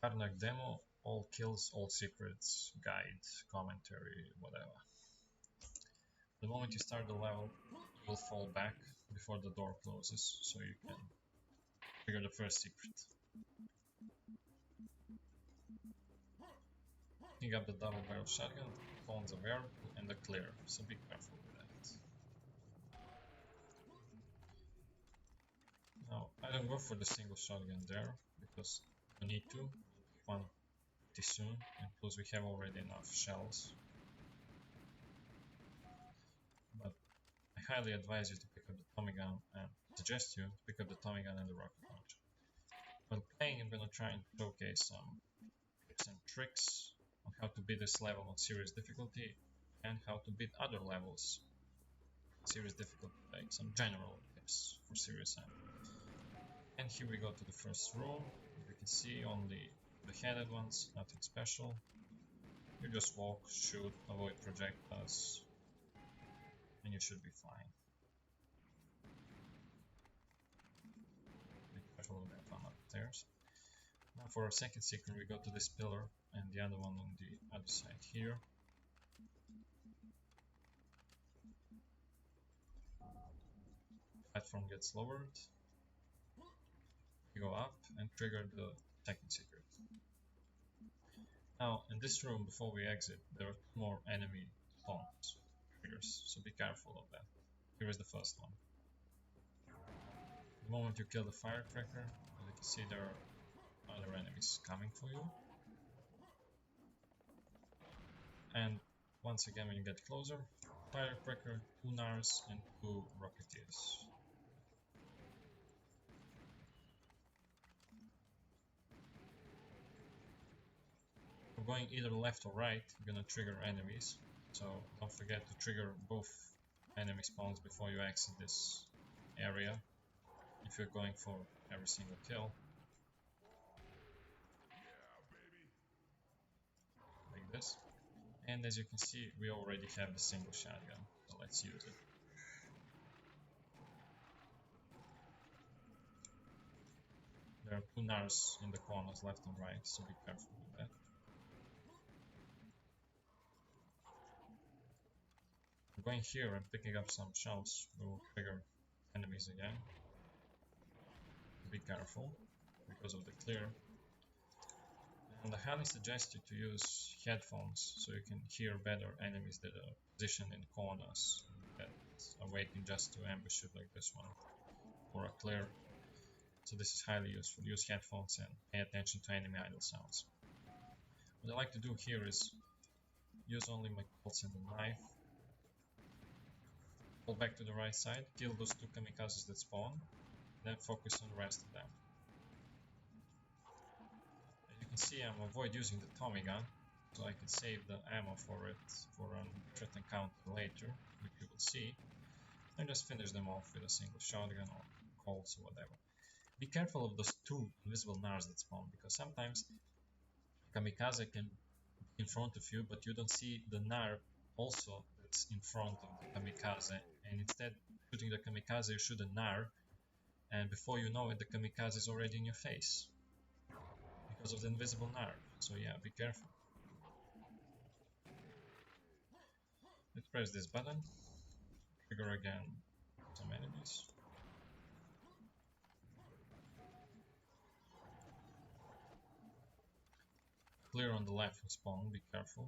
Karnak demo, all kills, all secrets, guide, commentary, whatever. The moment you start the level, you will fall back before the door closes, so you can trigger the first secret. Picking up the double barrel shotgun spawns a whirlpool and a clear, so be careful with that. Now, I don't go for the single shotgun there, because you need to. We'll pick one pretty soon, and plus we have already enough shells. But I highly advise you to pick up the Tommy gun and suggest you to pick up the Tommy gun and the rocket launcher. While playing, I'm gonna try and showcase some tips and tricks on how to beat this level on serious difficulty and how to beat other levels serious difficulty, like some general tips for serious end. And here we go to the first room. As you can see, only the headed ones, nothing special. You just walk, shoot, avoid projectiles, and you should be fine. Be careful of that one upstairs. Now for our second secret, we go to this pillar and the other one on the other side here. Platform gets lowered. You go up and trigger the second secret. Now in this room, before we exit, there are two more enemy spawns triggers, so be careful of that. Here is the first one. The moment you kill the firecracker, as you can see, there are other enemies coming for you. And once again, when you get closer, firecracker, 2 NARs and 2 rocketeers. If you're going either left or right, you're gonna trigger enemies, so don't forget to trigger both enemy spawns before you exit this area if you're going for every single kill. Like this. And as you can see, we already have the single shotgun, so let's use it. There are 2 NARs in the corners left and right, so be careful with that. Going here and picking up some shells will trigger enemies again. Be careful because of the clear. And I highly suggest you to use headphones so you can hear better enemies that are positioned in corners that are waiting just to ambush you, like this one, for a clear. So this is highly useful. Use headphones and pay attention to enemy idle sounds. What I like to do here is use only my pulse and the knife. Pull back to the right side, kill those 2 kamikazes that spawn, then focus on the rest of them. As you can see, I'm avoid using the Tommy gun, so I can save the ammo for it for a threat encounter later, which you will see, and just finish them off with a single shotgun or Colts or whatever. Be careful of those 2 invisible NARs that spawn, because sometimes kamikaze can be in front of you, but you don't see the NAR also that's in front of the kamikaze, and instead shooting the kamikaze you shoot a NAR, and before you know it the kamikaze is already in your face because of the invisible NAR. So yeah, be careful. Let's press this button, trigger again some enemies. Clear on the left will spawn, be careful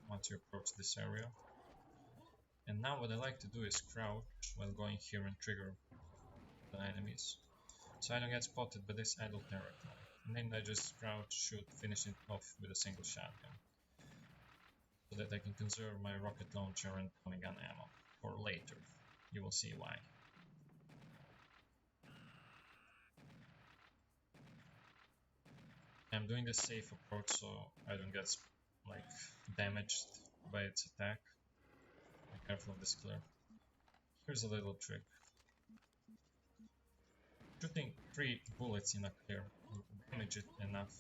once you approach this area. And now what I like to do is crouch while going here and trigger the enemies, so I don't get spotted by this idle territory. And then I just crouch, shoot, finish it off with a single shotgun, so that I can conserve my rocket launcher and Tommy gun ammo for later. You will see why. I'm doing the safe approach so I don't get like damaged by its attack. Be careful of this clear. Here's a little trick. Shooting 3 bullets in a clear will damage it enough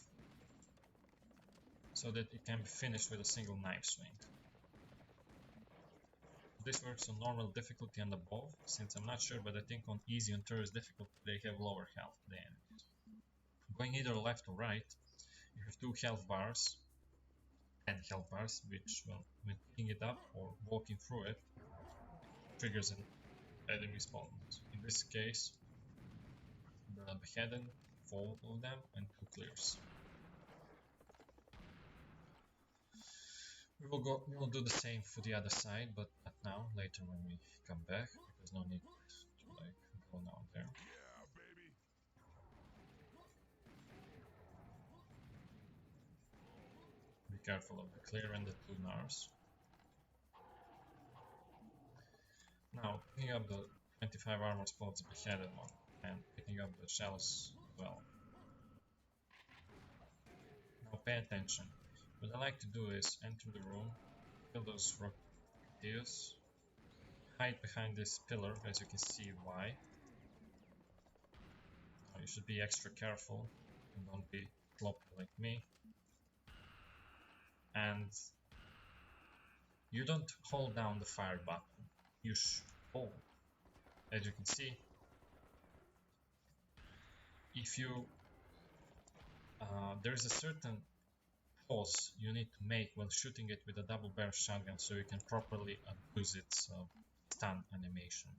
so that it can be finished with a single knife swing. This works on normal difficulty and above, since I'm not sure, but I think on easy and tourist difficulty they have lower health than enemies. going either left or right, you have 2 health bars, 10 health bars, which, well, when picking it up or walking through it, triggers an enemy spawn. In this case, the beheaded, 4 of them, and 2 clears. We will do the same for the other side, but not now, later when we come back, because no need to like go now there. Be careful of the clear and the 2 nars. Now, picking up the 25 armor spots, the beheaded one, and picking up the shells as well. Now pay attention. What I like to do is enter the room, kill those rocketeers, hide behind this pillar, as you can see why. Now you should be extra careful and don't be floppy like me. And you don't hold down the fire button, you should hold. As you can see, if you there's a certain pause you need to make while shooting it with a double barrel shotgun so you can properly use its stun animation.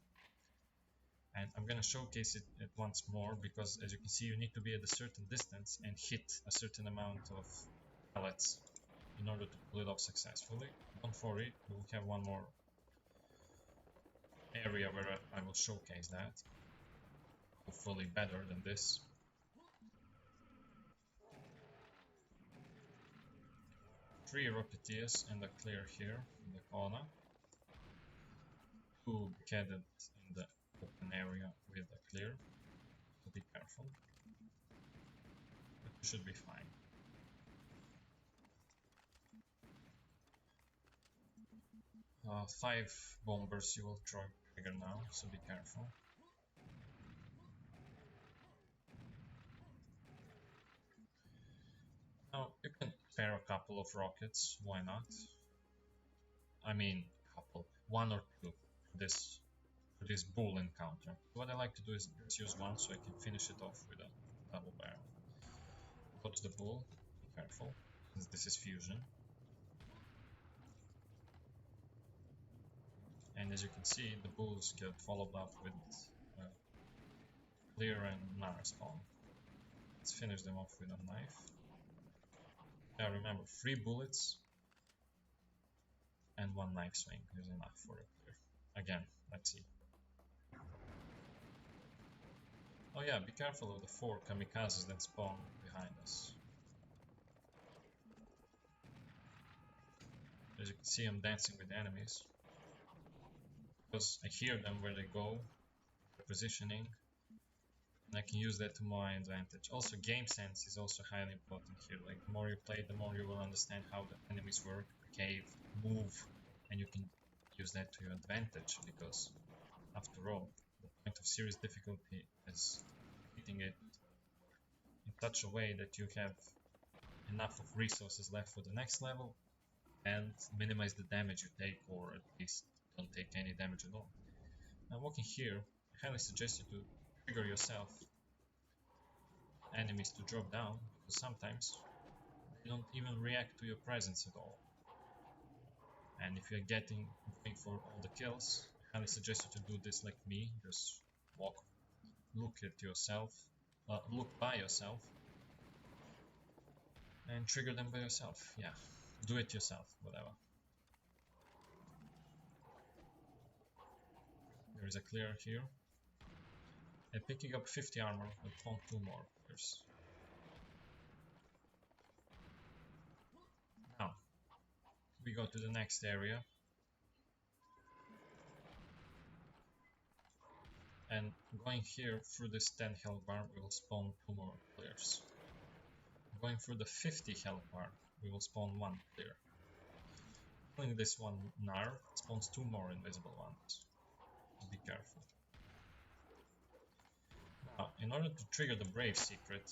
And I'm gonna showcase it once more, because as you can see you need to be at a certain distance and hit a certain amount of pellets in order to pull it off successfully. Don't worry, we will have one more area where I will showcase that, hopefully better than this. Three rocketeers and a clear here in the corner. 2 beheaded in the open area with a clear, so be careful. But you should be fine. Five bombers you will trigger now, so be careful. Now you can spare a couple of rockets, why not? I mean, couple, 1 or 2 for this bull encounter. What I like to do is just use 1 so I can finish it off with a double barrel. Go to the bull, be careful, since this is fusion. And as you can see, the bulls get followed up with clear and nar spawn. Let's finish them off with a knife. Now remember, 3 bullets and 1 knife swing is enough for a clear. Again, let's see. Oh yeah, be careful of the 4 kamikazes that spawn behind us. As you can see, I'm dancing with enemies, because I hear them where they go, their positioning, and I can use that to my advantage. Also, game sense is also highly important here. Like, the more you play, the more you will understand how the enemies work, behave, move, and you can use that to your advantage, because after all, the point of serious difficulty is hitting it in such a way that you have enough of resources left for the next level and minimize the damage you take, or at least don't take any damage at all. Now, walking here, I highly suggest you to trigger yourself enemies to drop down, because sometimes they don't even react to your presence at all. And if you're going for all the kills, I highly suggest you to do this like me. Just walk, look at yourself, look by yourself, and trigger them by yourself. Yeah, do it yourself, whatever. There is a clear here. And picking up 50 armor will spawn 2 more clears. Now, we go to the next area. And going here through this 10 health bar, we will spawn 2 more clears. Going through the 50 health bar, we will spawn 1 clear. Killing this one nar spawns 2 more invisible ones. Be careful. Now, in order to trigger the Brave secret,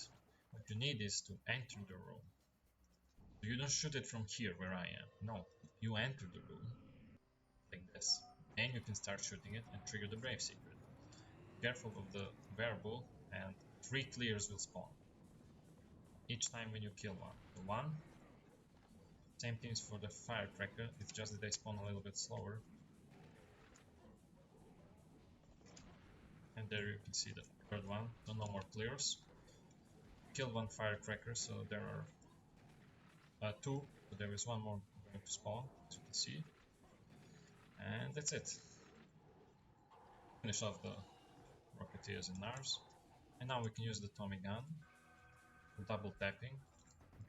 what you need is to enter the room. You don't shoot it from here where I am. No, you enter the room like this. Then you can start shooting it and trigger the Brave secret. Be careful of the bear bull, and 3 clears will spawn. each time when you kill one. So 1. Same things for the firecracker, it's just that they spawn a little bit slower. And there you can see the third one, so no more clears. Killed one firecracker, so there are 2, but there is one more going to spawn, as you can see. And that's it. Finish off the Rocketeers and Nars. And now we can use the Tommy gun, double tapping,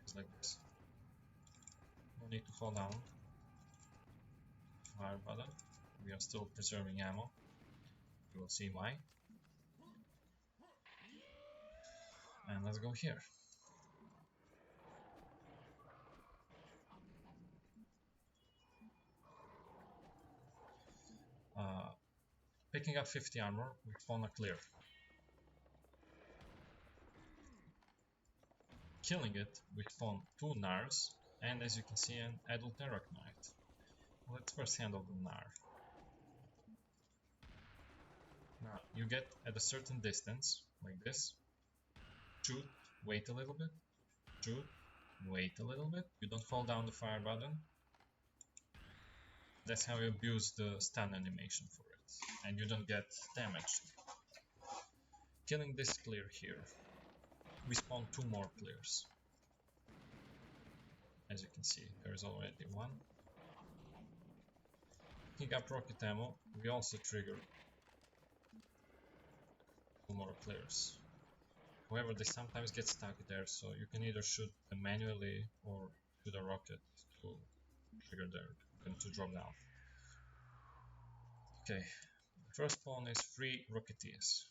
just like this. No need to hold down fire button. We are still preserving ammo. You will see why. And let's go here. Picking up 50 armor, we spawn a clear. Killing it, we spawn 2 Nars, and as you can see, an adult Arachnite. Let's first handle the Nar. Now, you get at a certain distance, like this. Shoot, wait a little bit. Shoot, wait a little bit. You don't hold down the fire button. That's how you abuse the stun animation for it, and you don't get damaged. Killing this clear here, we spawn 2 more clears. As you can see, there is already 1. Picking up rocket ammo, we also trigger 2 more clears. However, they sometimes get stuck there, so you can either shoot them manually or shoot a rocket to trigger them to drop down. Okay, the first spawn is 3 Rocketeers.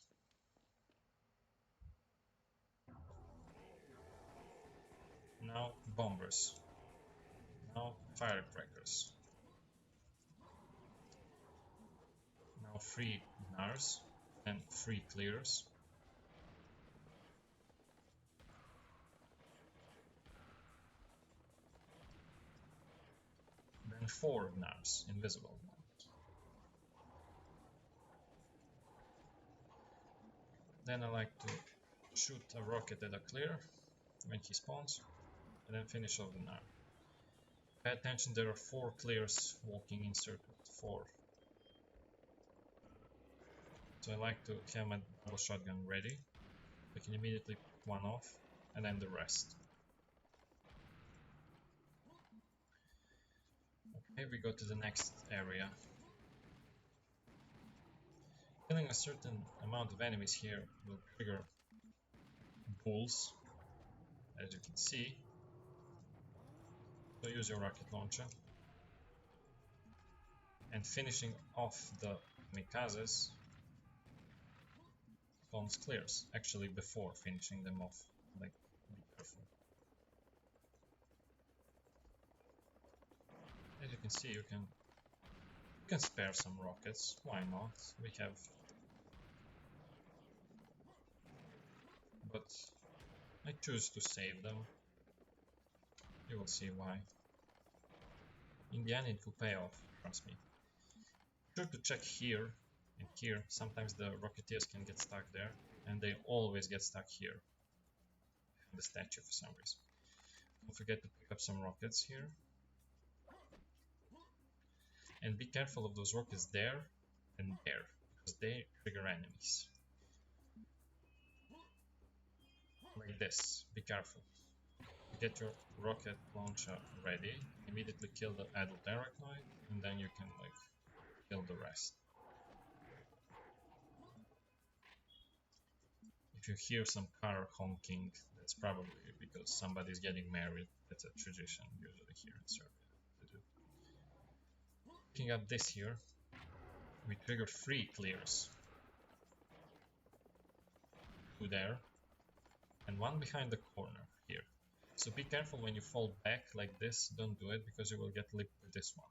Now bombers. Now firecrackers. Now 3 Nars and 3 clears. Then 4 Nars, invisible ones. Then I like to shoot a rocket at a clear when he spawns, and then finish off the Nar. Pay attention, there are 4 clears walking in circles, 4. So I like to have my double shotgun ready. I can immediately pick one off, and then the rest. Okay, we go to the next area. Killing a certain amount of enemies here will trigger bulls, as you can see. So use your rocket launcher. And finishing off the kamikazes spawns clears, actually before finishing them off, like, be careful. As you can see, you can spare some rockets, why not? We have, but I choose to save them. You will see why. In the end it will pay off, trust me. Be sure to check here and here. Sometimes the Rocketeers can get stuck there, and they always get stuck here. The statue for some reason. Don't forget to pick up some rockets here. And be careful of those rockets there and there, because they trigger enemies. Like this, be careful. Get your rocket launcher ready, immediately kill the adult Arachnoid, and then you can like kill the rest. If you hear some car honking, that's probably because somebody's getting married. That's a tradition usually here in Serbia to do. Picking up this here, we trigger 3 clears. 2 there, and 1 behind the corner here. So be careful when you fall back like this, don't do it because you will get lipped with this one.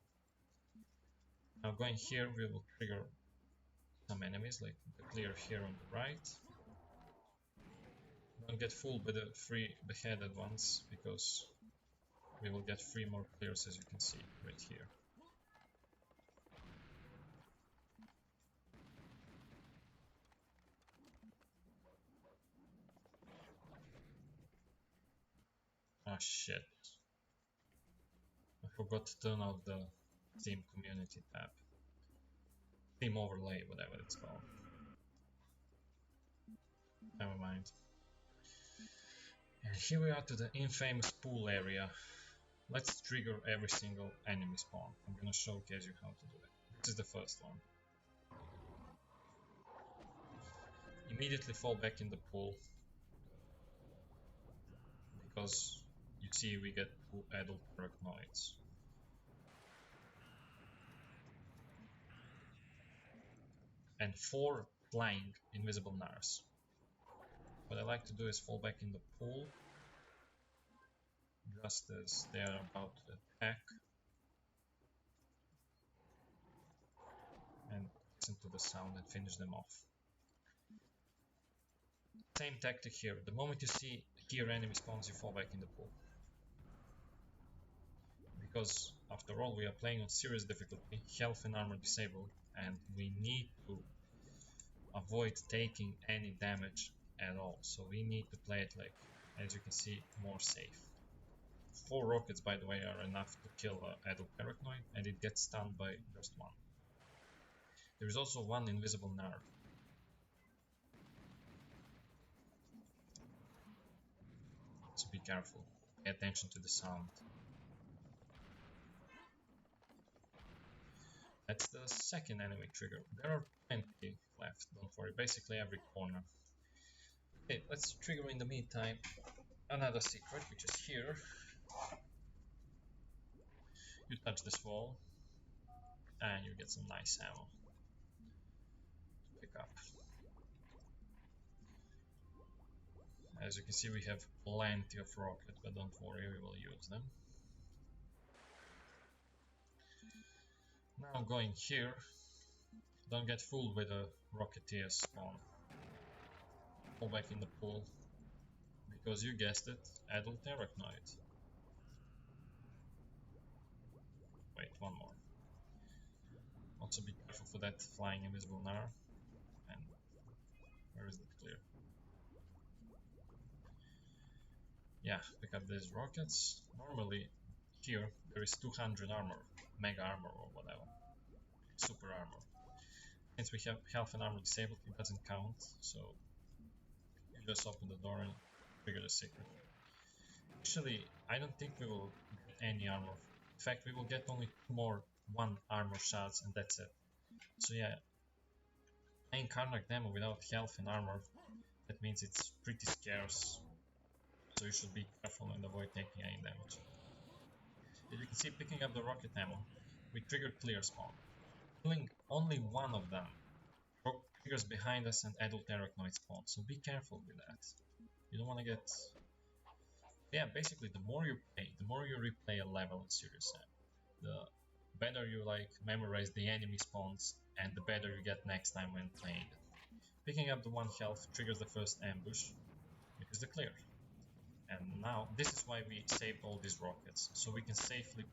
Now going here, we will trigger some enemies, like the clear here on the right. Don't get fooled by the 3 beheaded ones, because we will get 3 more clears, as you can see right here. shit. I forgot to turn off the Steam community tab. Steam overlay, whatever it's called. Never mind. And here we are to the infamous pool area. Let's trigger every single enemy spawn. I'm gonna showcase you how to do it. This is the first one. Immediately fall back in the pool, because you see we get 2 adult arachnoids. And 4 flying invisible nars. What I like to do is fall back in the pool just as they are about to attack, and listen to the sound and finish them off. Same tactic here. The moment you see here enemy spawns, you fall back in the pool. Because after all, we are playing on serious difficulty, health and armor disabled, and we need to avoid taking any damage at all. So we need to play it, like, as you can see, more safe. 4 rockets, by the way, are enough to kill an adult arachnoid, and it gets stunned by just 1. There is also 1 invisible nar. So be careful, pay attention to the sound. That's the second enemy trigger. There are plenty left, don't worry, basically every corner. Okay, let's trigger in the meantime another secret, which is here. You touch this wall, and you get some nice ammo to pick up. As you can see, we have plenty of rockets, but don't worry, we will use them. Now going here, don't get fooled with a rocketeer spawn. Fall back in the pool, because you guessed it, adult arachnoid. Wait, one more. Also be careful for that flying invisible nar. And where is it clear? Yeah, pick up these rockets. Normally here there is 200 armor, mega armor or whatever, super armor. Since we have health and armor disabled, it doesn't count, so you just open the door and trigger the secret. Actually, I don't think we will get any armor. In fact, we will get only 2 more 1 armor shots, and that's it. So yeah, playing Karnak demo without health and armor, that means it's pretty scarce. So you should be careful and avoid taking any damage. As you can see, picking up the rocket ammo, we triggered clear spawn. Killing only 1 of them triggers behind us an adult arachnoid spawn, so be careful with that. You don't want to get... Yeah, basically the more you play, the more you replay a level in Serious Sam, the better you memorize the enemy spawns, and the better you get next time when playing it. Picking up the 1 health triggers the first ambush, which is the clear. And now, this is why we saved all these rockets, so we can safely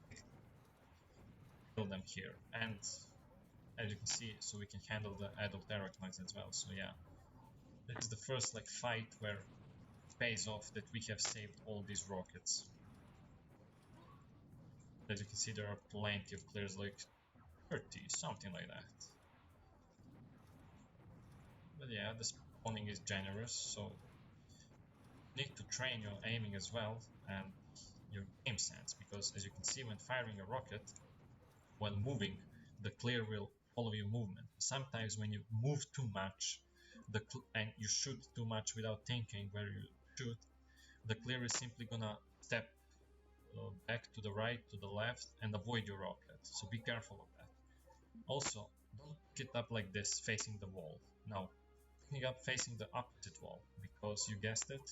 kill them here. And as you can see, so we can handle the adult arachnoids as well. So yeah, this is the first fight where it pays off that we have saved all these rockets. As you can see, there are plenty of clears, like 30, something like that. But yeah, the spawning is generous, so need to train your aiming as well and your game sense, because as you can see, when firing a rocket, when moving, the clear will follow your movement. Sometimes when you move too much and you shoot too much without thinking where you shoot, the clear is simply gonna step back to the right, to the left, and avoid your rocket, so be careful of that. Also, don't pick it up like this facing the wall. No, pick it up facing the opposite wall, because you guessed it,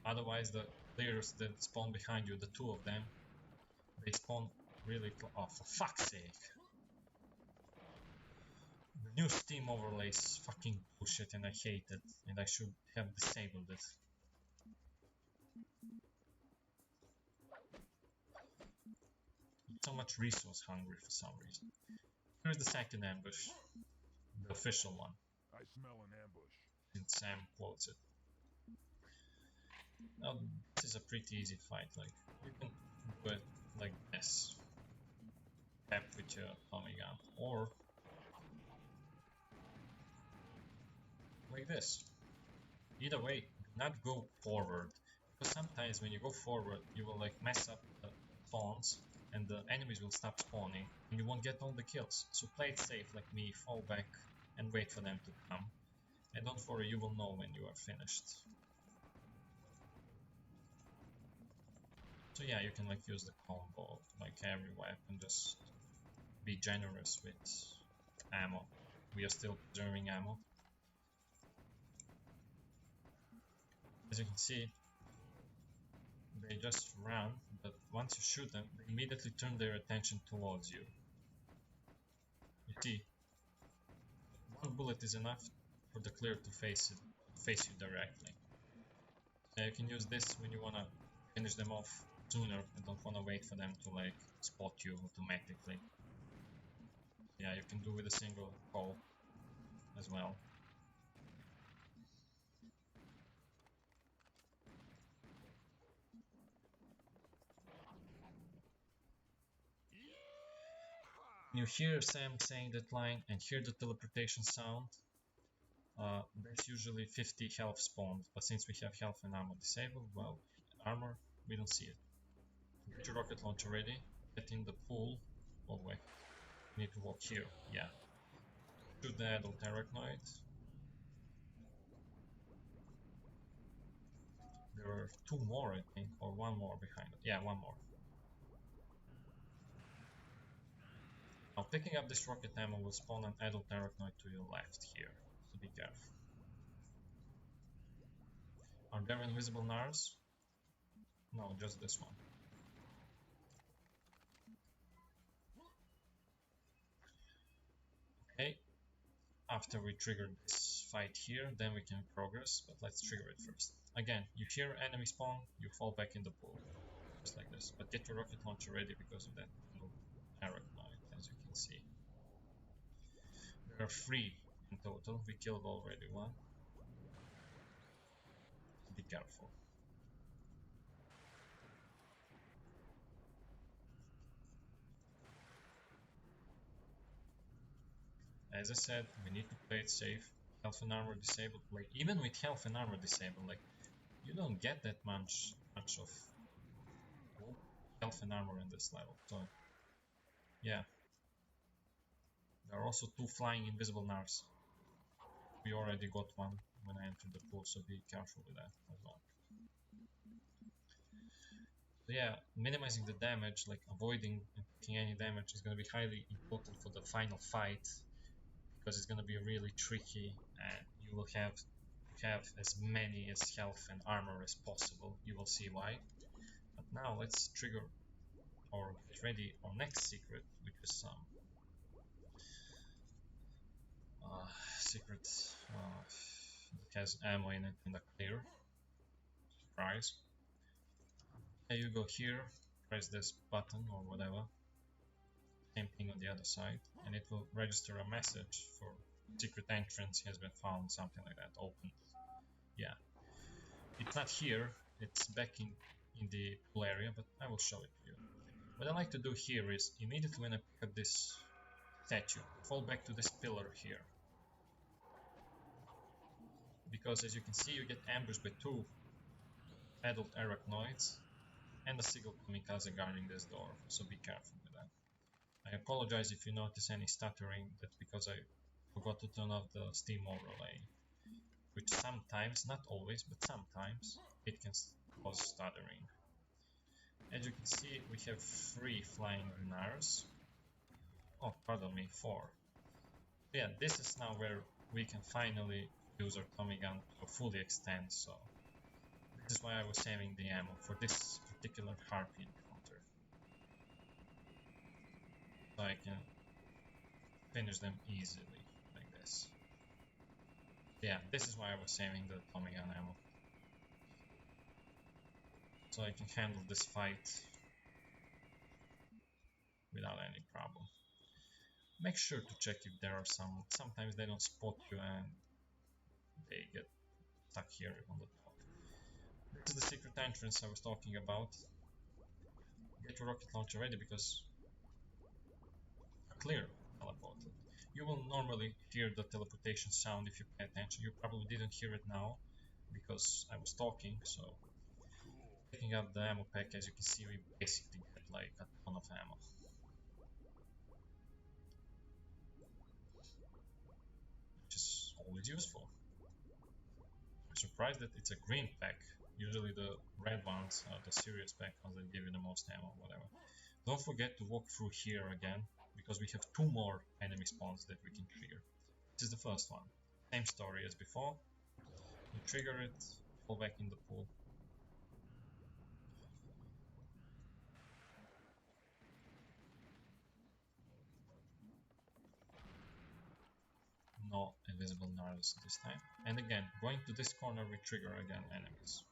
otherwise the clears that spawn behind you, the 2 of them, they spawn really close. Oh, for fuck's sake! The new Steam overlay is fucking bullshit, and I hate it, and I should have disabled it. So much resource hungry for some reason. Here's the second ambush, the official one. I smell an ambush. And Sam quotes it. Now this is a pretty easy fight, like you can do it like this. Tap with your Tommy gun, or like this. Either way, do not go forward, because sometimes when you go forward, you will like mess up the spawns, and the enemies will stop spawning, and you won't get all the kills. So play it safe like me, fall back, and wait for them to come. And don't worry, you will know when you are finished. So yeah, you can like use the combo, like every weapon, just be generous with ammo. We are still preserving ammo. As you can see, they just run, but once you shoot them, they immediately turn their attention towards you. You see, one bullet is enough for the clear to face you directly. So you can use this when you wanna finish them off sooner and don't wanna wait for them to like spot you automatically. Yeah, you can do with a single call as well. You hear Sam saying that line and hear the teleportation sound. There's usually 50 health spawns, but since we have health and armor disabled, well, armor, we don't see it. Get your rocket launcher ready, get in the pool. Oh wait, you need to walk here, yeah. Shoot the adult arachnoid. There are two more, I think, or one more behind it. Yeah, one more. Now picking up this rocket ammo will spawn an adult arachnoid to your left here, so be careful. Are there invisible NARs? No, just this one. Okay, after we trigger this fight here, then we can progress, but let's trigger it first. Again, you hear enemy spawn, you fall back in the pool, just like this. But get your rocket launcher ready because of that little arachnoid, as you can see. There are 3 in total, we killed already 1. So be careful. As I said, we need to play it safe. Health and armor disabled, like even with health and armor disabled, like you don't get that much of health and armor in this level. So yeah, there are also 2 flying invisible NARs. We already got one when I entered the pool, so be careful with that as well. So yeah, minimizing the damage, like avoiding and taking any damage, is going to be highly important for the final fight, because it's going to be really tricky, and you will have to have as many as health and armor as possible. You will see why. But now let's trigger or get ready our next secret, which is some secret that has ammo in it in the clear. Surprise. Yeah, you go here, press this button or whatever. Same thing on the other side, and it will register a message for secret entrance has been found, something like that, opened. Yeah, it's not here, it's back in the pool area, but I will show it to you. What I like to do here is immediately when I pick up this statue, fall back to this pillar here, because as you can see, you get ambushed by 2 adult arachnoids and a single kamikaze guarding this door, so be careful with that. I apologize if you notice any stuttering, that's because I forgot to turn off the Steam overlay, which sometimes, not always, but sometimes, it can cause stuttering. As you can see, we have 3 flying NARs. Oh, pardon me, 4. Yeah, this is now where we can finally use our Tommy gun to a fully extent, so this is why I was saving the ammo for this particular harpy encounter. So I can finish them easily, like this. Yeah, this is why I was saving the Tommy gun ammo. So I can handle this fight without any problem. Make sure to check if there are sometimes they don't spot you and they get stuck here on the top. This is the secret entrance I was talking about. Get your rocket launcher ready because clear teleported. You will normally hear the teleportation sound if you pay attention. You probably didn't hear it now because I was talking, so picking up the ammo pack, as you can see, we basically get like a ton of ammo. Which is always useful. I'm surprised that it's a green pack. Usually the red ones are the serious pack ones that give you the most ammo, whatever. Don't forget to walk through here again, because we have 2 more enemy spawns that we can trigger. This is the first one. Same story as before. You trigger it, fall back in the pool. No invisible Nars this time. And again, going to this corner we trigger again enemies.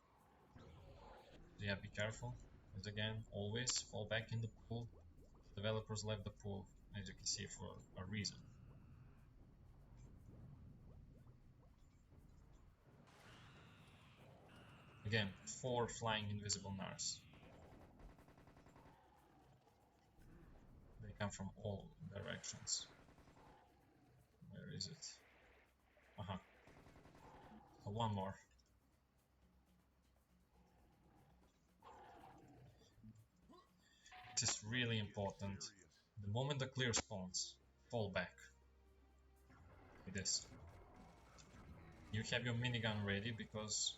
So yeah, be careful. As again, always fall back in the pool. The developers left the pool, as you can see, for a reason. Again, 4 flying invisible Nars. They come from all directions. Where is it? Aha. So one more. It is really important. The moment the clear spawns, fall back. Like this. You have your minigun ready because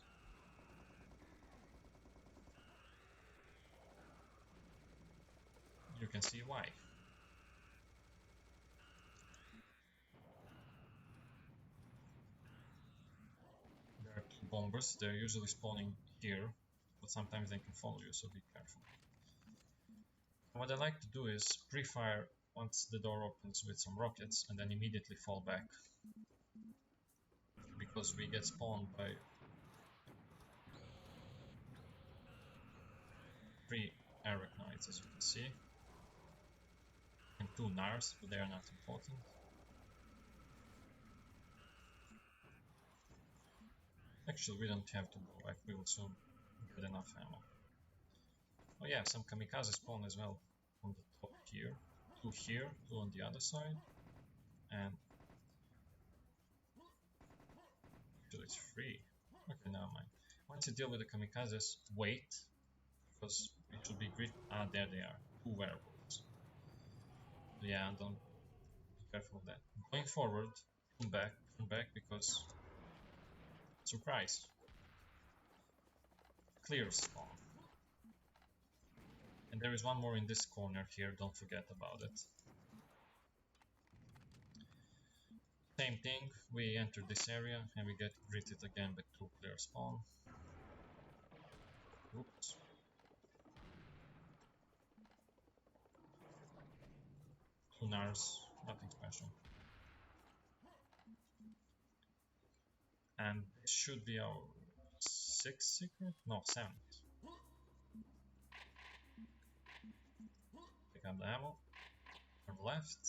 you can see why. There are 2 bombers, they're usually spawning here, but sometimes they can follow you, so be careful. What I like to do is pre-fire once the door opens with some rockets and then immediately fall back. Because we get spawned by 3 arachnoids, as you can see. And 2 Nars, but they are not important. Actually, we don't have to go back, we will soon get enough ammo. Oh yeah, some kamikaze spawn as well on the top here. 2 here, 2 on the other side. And actually it's 3. Okay, never mind. Once you deal with the kamikazes, wait, because it should be great. Ah, there they are. 2 werewolves. So yeah, don't be careful of that. Going forward, turn back because surprise. Clear spawn. And there is one more in this corner here, don't forget about it. Same thing, we enter this area and we get greeted again by 2 clear spawn. Oops. Nars, nothing special. And this should be our 6th secret? No, 7th. Pick up the ammo. Turn left.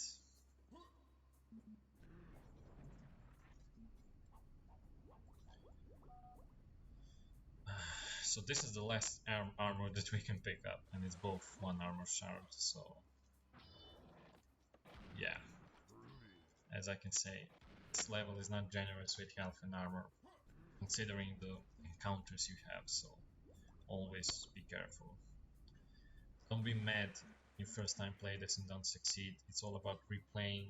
So this is the last armor that we can pick up, and it's both 1 armor shard, so yeah. As I can say, this level is not generous with health and armor, considering the encounters you have, so always be careful. Don't be mad you first time play this and don't succeed. It's all about replaying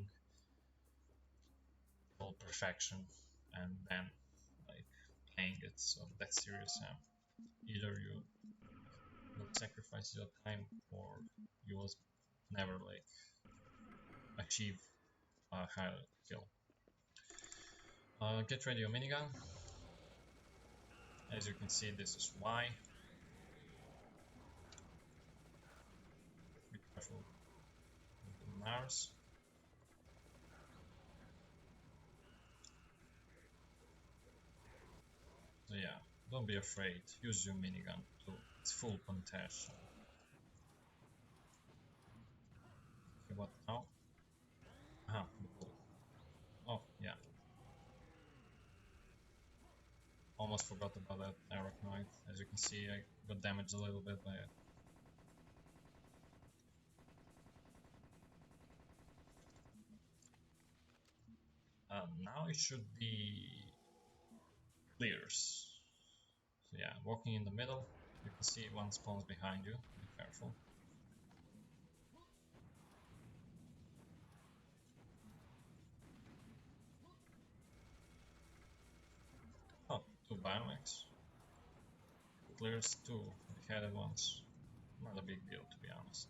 all perfection and then like playing it, so that's serious, Sam. Either you will sacrifice your time or you will never like achieve a higher kill. Get ready your minigun. As you can see, this is Y. Be careful with the Mars. So yeah, don't be afraid. Use your minigun to its full potential. Okay, what now? Aha, the pool. Oh yeah. Oh almost forgot about that arachnoid. As you can see, I got damaged a little bit by it. Now it should be clears. So yeah, walking in the middle, you can see one spawns behind you. Be careful. Oh, 2 biomex. Clears 2 beheaded ones. Not a big deal, to be honest.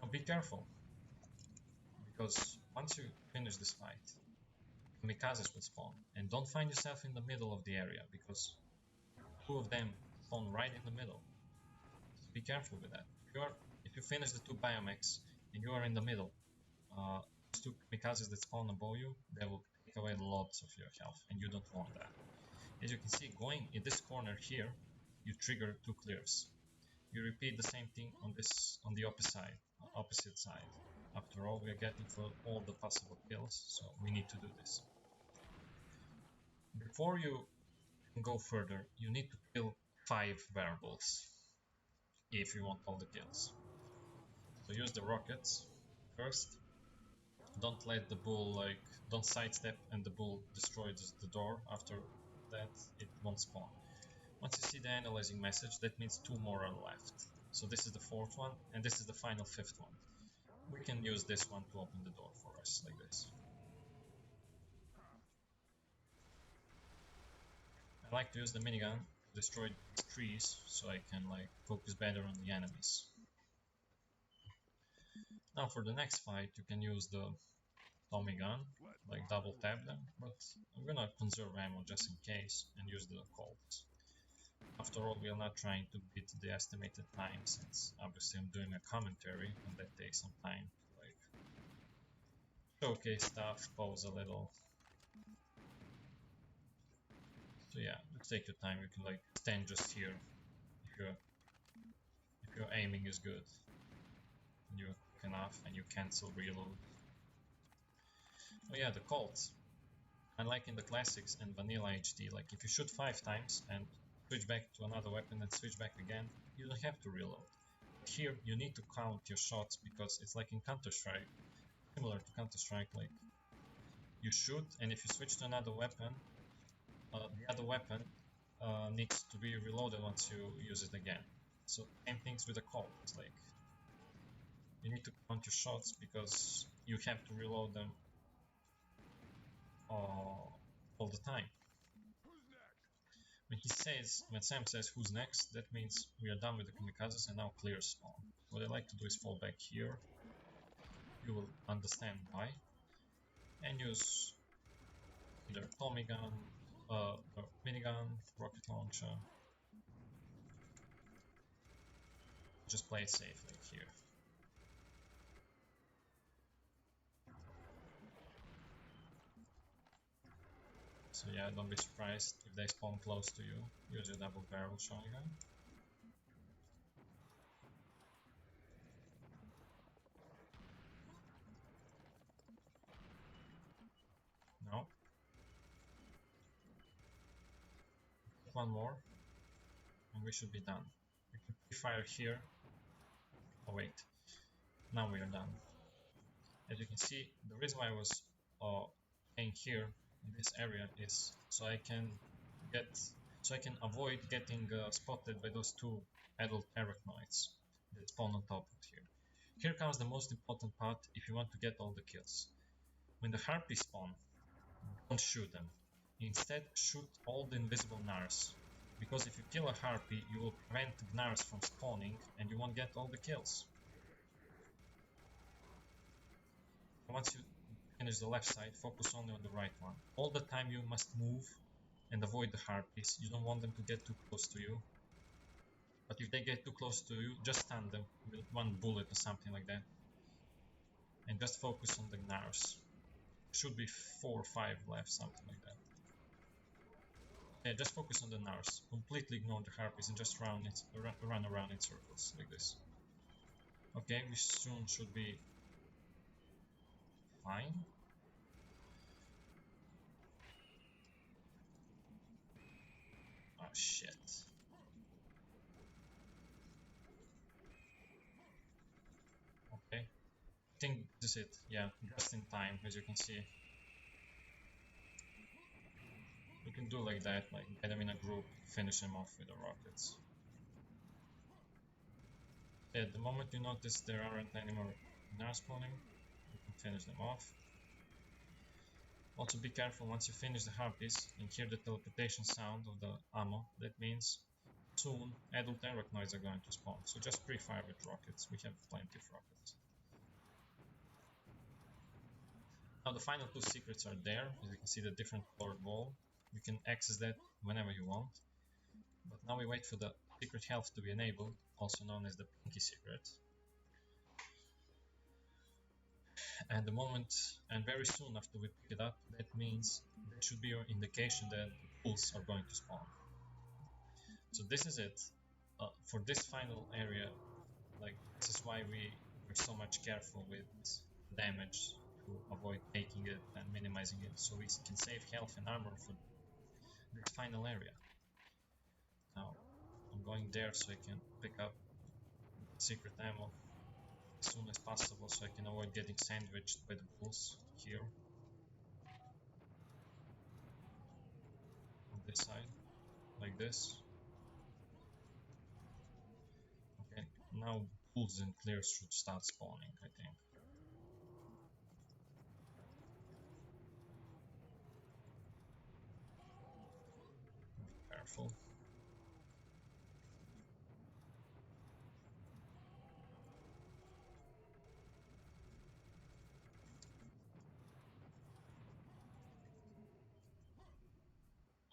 Now be careful, because once you finish this fight, kamikazes will spawn, and don't find yourself in the middle of the area, because 2 of them spawn right in the middle. Just be careful with that. If you finish the 2 biomex and you are in the middle, those 2 kamikazes that spawn above you, they will take away lots of your health, and you don't want that. As you can see, going in this corner here, you trigger 2 clears. You repeat the same thing on the opposite side. After all, we are getting for all the possible kills, so we need to do this. Before you can go further, you need to kill 5 werewolves if you want all the kills. So use the rockets first. Don't let the bull, don't sidestep and the bull destroys the door. After that, it won't spawn. Once you see the analyzing message, that means 2 more are left. So this is the 4th one, and this is the final 5th one. We can use this one to open the door for us, like this. I like to use the minigun to destroy these trees, so I can focus better on the enemies. Now for the next fight, you can use the Tommy gun, double tap them, but I'm gonna conserve ammo just in case and use the Colts. After all, we are not trying to beat the estimated time, since obviously I'm doing a commentary and that takes some time to showcase stuff, pause a little. So yeah, just take your time. You can stand just here if your aiming is good and you're quick enough and you cancel reload. Oh yeah, the Colts. Unlike in the classics and vanilla HD, if you shoot 5 times and switch back to another weapon and switch back again, you don't have to reload. Here you need to count your shots, because it's like in Counter-Strike, similar to Counter-Strike, you shoot, and if you switch to another weapon, the other weapon needs to be reloaded once you use it again. So same things with the Colt. It's you need to count your shots, because you have to reload them all the time. When Sam says who's next, that means we are done with the kamikazes and now clear spawn. What I like to do is fall back here. You will understand why. And use either Tommy gun, or minigun, rocket launcher. Just play it safely here. So yeah, don't be surprised if they spawn close to you. Use your double barrel shotgun. No. One more. And we should be done. We can pre-fire here. Oh wait. Now we are done. As you can see, the reason why I was staying here in this area is so I can avoid getting spotted by those 2 adult arachnoids that spawn on top of here. Here comes the most important part if you want to get all the kills. When the harpies spawn, don't shoot them. Instead, shoot all the invisible gnars, because if you kill a harpy, you will prevent gnars from spawning and you won't get all the kills. Once you finish the left side, focus only on the right one. All the time you must move and avoid the harpies. You don't want them to get too close to you. But if they get too close to you, just stun them with 1 bullet or something like that. And just focus on the gnars. Should be 4 or 5 left, something like that. Yeah, just focus on the gnars. Completely ignore the harpies and just run around in circles like this. Okay, we soon should be fine. shit. Okay. I think this is it. Yeah, just in time, as you can see. You can do like that, like get them in a group, finish them off with the rockets. Yeah, the moment you notice there aren't any more NAR spawning, you can finish them off. Also be careful once you finish the harpies and hear the teleportation sound of the ammo. That means soon adult arachnoids are going to spawn, so just pre-fire with rockets. We have plenty of rockets. Now the final two secrets are there. As you can see, the different colored wall. You can access that whenever you want. But now we wait for the secret health to be enabled, also known as the pinky secret. And the moment, and very soon after we pick it up, that means there should be your indication that the pools are going to spawn. So this is it. For this final area, like this is why we are so much careful with damage to avoid taking it and minimizing it, so we can save health and armor for this final area. Now I'm going there so I can pick up secret ammo as soon as possible, so I can avoid getting sandwiched by the bulls here on this side, like this. Okay, now bulls and clears should start spawning, I think. Be careful.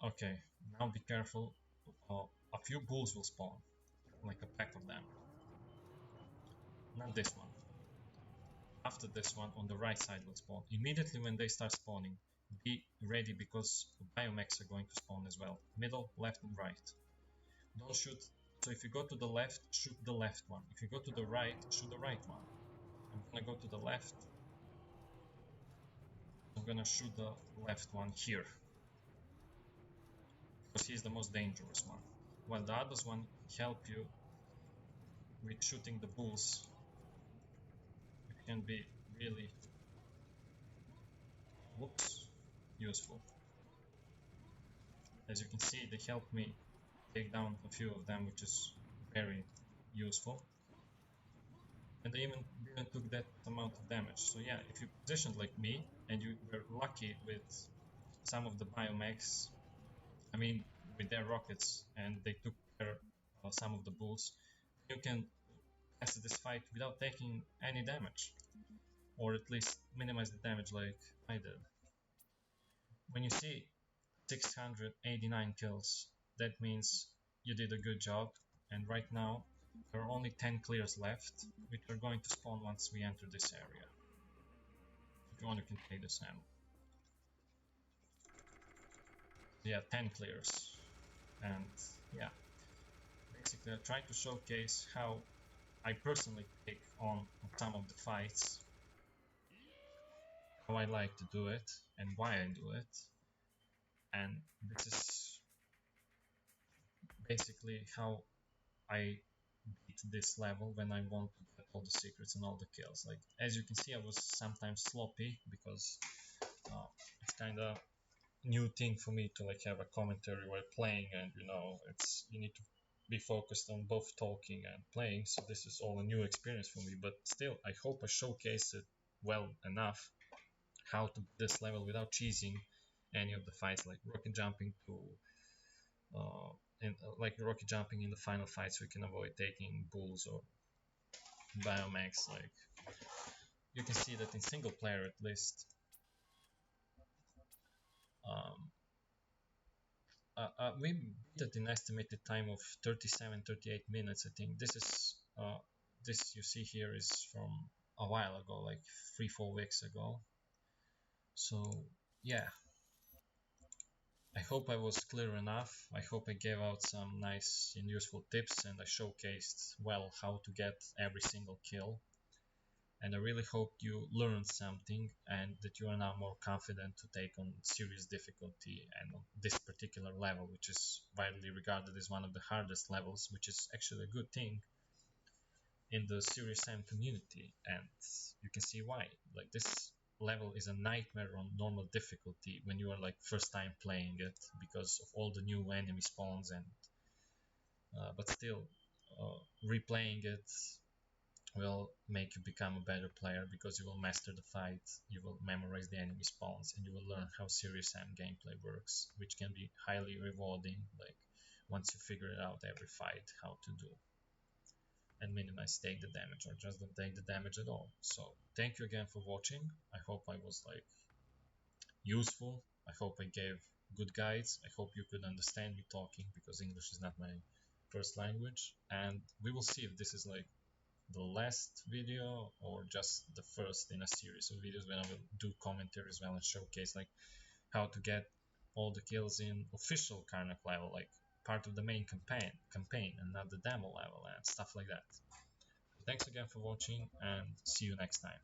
Okay, now be careful. A few bulls will spawn, like a pack of them. Not this one. After this one, on the right side will spawn. Immediately when they start spawning, be ready because biomechs are going to spawn as well. Middle, left and right. Don't shoot. So if you go to the left, shoot the left one. If you go to the right, shoot the right one. I'm gonna go to the left. I'm gonna shoot the left one here, because he's the most dangerous one. While the others one help you with shooting the bulls, it can be really useful. As you can see, they help me take down a few of them, which is very useful. And they even didn't took that amount of damage. So yeah, if you positioned like me and you were lucky with some of the biomechs, I mean with their rockets, and they took care of some of the bulls, you can pass this fight without taking any damage, or at least minimize the damage like I did. When you see 689 kills, that means you did a good job, and right now there are only 10 clears left, which are going to spawn once we enter this area. If you want, you can take this ammo. Yeah, 10 clears. And yeah, basically I tried to showcase how I personally take on some of the fights, how I like to do it, and why I do it. And this is basically how I beat this level when I want to get all the secrets and all the kills. Like, as you can see, I was sometimes sloppy because it's kind of new thing for me to like have a commentary while playing, and you need to be focused on both talking and playing, so this is all a new experience for me. But still, I hope I showcase it well enough how to beat this level without cheesing any of the fights, like rocket jumping to like rocket jumping in the final fight, so you can avoid taking bulls or biomechs. Like, you can see that in single player at least, um, we beat it in estimated time of 37-38 minutes. I think this you see here is from a while ago, like 3-4 weeks ago. So yeah, I hope I was clear enough. I hope I gave out some nice and useful tips, and I showcased well how to get every single kill. And I really hope you learned something and that you are now more confident to take on serious difficulty and on this particular level, which is widely regarded as one of the hardest levels, which is actually a good thing in the serious Sam community. And you can see why. Like, this level is a nightmare on normal difficulty when you are like first time playing it because of all the new enemy spawns, and but still, replaying it will make you become a better player because you will master the fight, you will memorize the enemy spawns, and you will learn how serious Sam gameplay works, which can be highly rewarding, like once you figure it out every fight how to do and minimize take the damage or just don't take the damage at all. So thank you again for watching. I hope I was like useful. I hope I gave good guides. I hope you could understand me talking because English is not my first language, and we will see if this is like the last video or just the first in a series of videos when I will do commentary as well and showcase like how to get all the kills in official Karnak level, like part of the main campaign and not the demo level and stuff like that. So thanks again for watching and see you next time.